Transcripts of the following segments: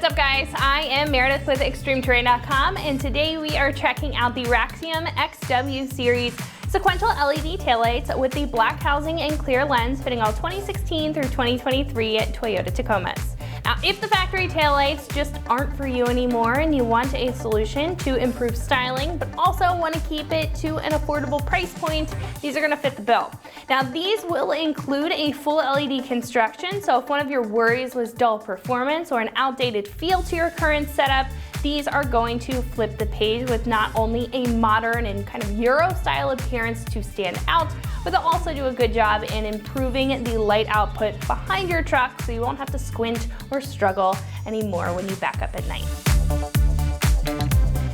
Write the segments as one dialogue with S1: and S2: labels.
S1: What's up guys, I am Meredith with ExtremeTerrain.com and today we are checking out the Raxium XW series sequential LED taillights with the black housing and clear lens fitting all 2016 through 2023 Toyota Tacomas. Now, if the factory taillights just aren't for you anymore and you want a solution to improve styling, but also want to keep it to an affordable price point, these are going to fit the bill. Now, these will include a full LED construction, so if one of your worries was dull performance or an outdated feel to your current setup, these are going to flip the page with not only a modern and kind of Euro style appearance to stand out, but they'll also do a good job in improving the light output behind your truck so you won't have to squint or struggle anymore when you back up at night.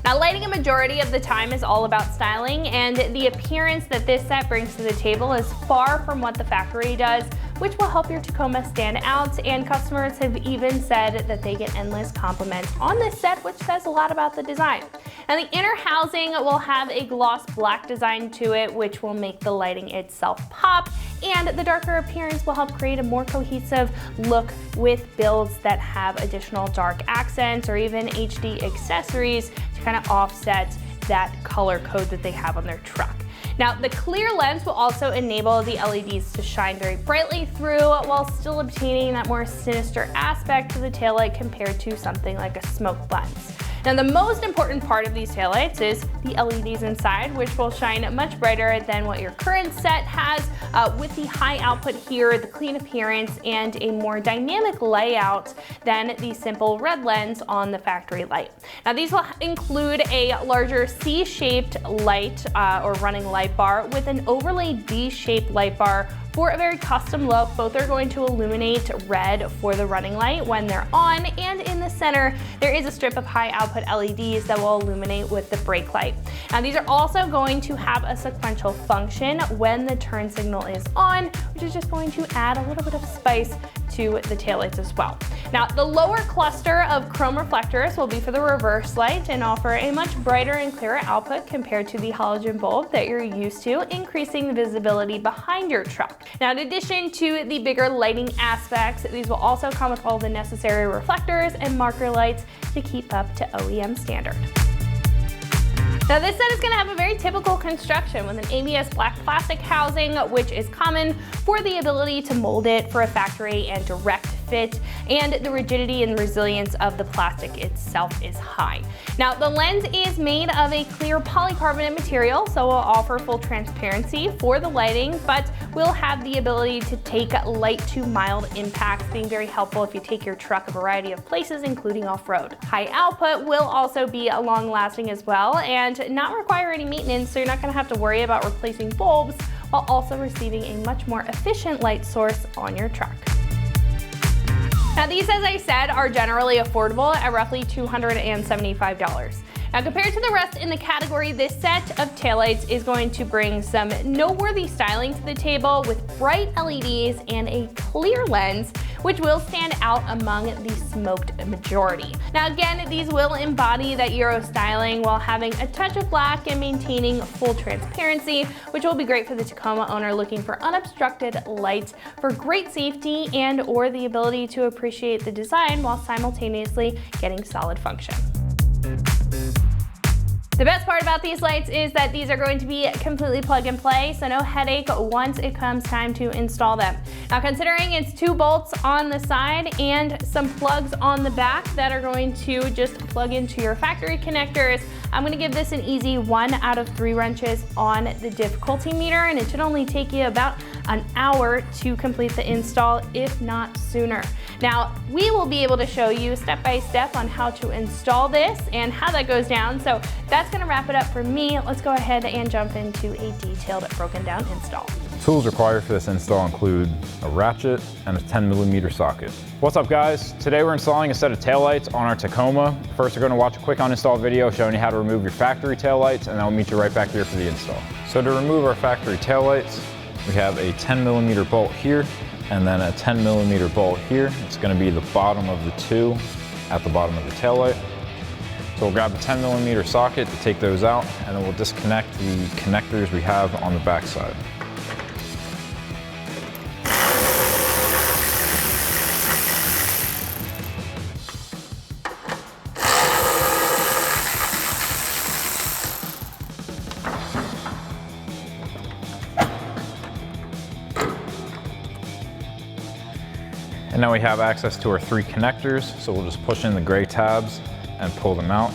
S1: Now, lighting a majority of the time is all about styling, and the appearance that this set brings to the table is far from what the factory does, which will help your Tacoma stand out, and customers have even said that they get endless compliments on this set, which says a lot about the design. Now, the inner housing will have a gloss black design to it, which will make the lighting itself pop, and the darker appearance will help create a more cohesive look with builds that have additional dark accents or even HD accessories to kind of offset that color code that they have on their truck. Now, the clear lens will also enable the LEDs to shine very brightly through while still obtaining that more sinister aspect to the taillight compared to something like a smoke lens. Now, the most important part of these taillights is the LEDs inside, which will shine much brighter than what your current set has, with the high output here, the clean appearance, and a more dynamic layout than the simple red lens on the factory light. Now, these will include a larger C-shaped light or running light bar with an overlaid V-shaped light bar for a very custom look. Both are going to illuminate red for the running light when they're on, and in the center there is a strip of high output LEDs that will illuminate with the brake light. Now, these are also going to have a sequential function when the turn signal is on, which is just going to add a little bit of spice to the taillights as well. Now, the lower cluster of chrome reflectors will be for the reverse light and offer a much brighter and clearer output compared to the halogen bulb that you're used to, increasing the visibility behind your truck. Now, in addition to the bigger lighting aspects, these will also come with all the necessary reflectors and marker lights to keep up to OEM standard. Now, this set is going to have a very typical construction with an ABS black plastic housing, which is common for the ability to mold it for a factory and direct fit, and the rigidity and resilience of the plastic itself is high. Now, the lens is made of a clear polycarbonate material, so will offer full transparency for the lighting, but will have the ability to take light to mild impacts, being very helpful if you take your truck a variety of places, including off-road. High output will also be long-lasting as well, and not require any maintenance, so you're not going to have to worry about replacing bulbs, while also receiving a much more efficient light source on your truck. Now, these, as I said, are generally affordable at roughly $275. Now, compared to the rest in the category, this set of taillights is going to bring some noteworthy styling to the table with bright LEDs and a clear lens, which will stand out among the smoked majority. Now, again, these will embody that Euro styling while having a touch of black and maintaining full transparency, which will be great for the Tacoma owner looking for unobstructed light for great safety and or the ability to appreciate the design while simultaneously getting solid function. The best part about these lights is that these are going to be completely plug and play, so no headache once it comes time to install them. Now, considering it's 2 bolts on the side and some plugs on the back that are going to just plug into your factory connectors, I'm going to give this an easy 1 out of 3 wrenches on the difficulty meter, and it should only take you about an hour to complete the install, if not sooner. Now, we will be able to show you step by step on how to install this and how that goes down, so that's going to wrap it up for me. Let's go ahead and jump into a detailed, broken down install.
S2: Tools required for this install include a ratchet and a 10mm socket. What's up guys? Today we're installing a set of taillights on our Tacoma. First we're going to watch a quick uninstall video showing you how to remove your factory taillights, and then we'll meet you right back here for the install. So to remove our factory taillights, we have a 10mm bolt here and then a 10mm bolt here. It's going to be the bottom of the 2 at the bottom of the taillight. So we'll grab a 10mm socket to take those out, and then we'll disconnect the connectors we have on the back side. And now we have access to our 3 connectors, so we'll just push in the gray tabs and pull them out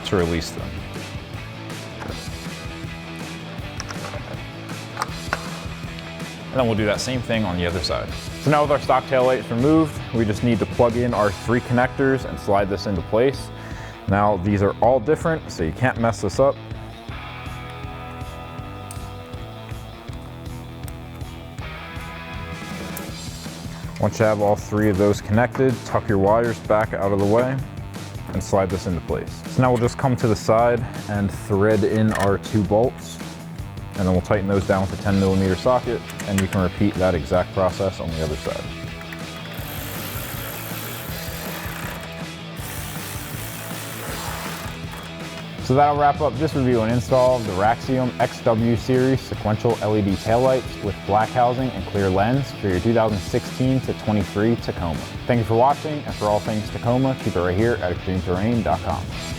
S2: to release them. And then we'll do that same thing on the other side. So now with our stock taillights removed, we just need to plug in our 3 connectors and slide this into place. Now these are all different, so you can't mess this up. Once you have all 3 of those connected, tuck your wires back out of the way and slide this into place. So now we'll just come to the side and thread in our 2 bolts, and then we'll tighten those down with a 10mm socket, and you can repeat that exact process on the other side. So that'll wrap up this review and install of the Raxium XW Series sequential LED taillights with black housing and clear lens for your 2016 to 23 Tacoma. Thank you for watching, and for all things Tacoma, keep it right here at extremeterrain.com.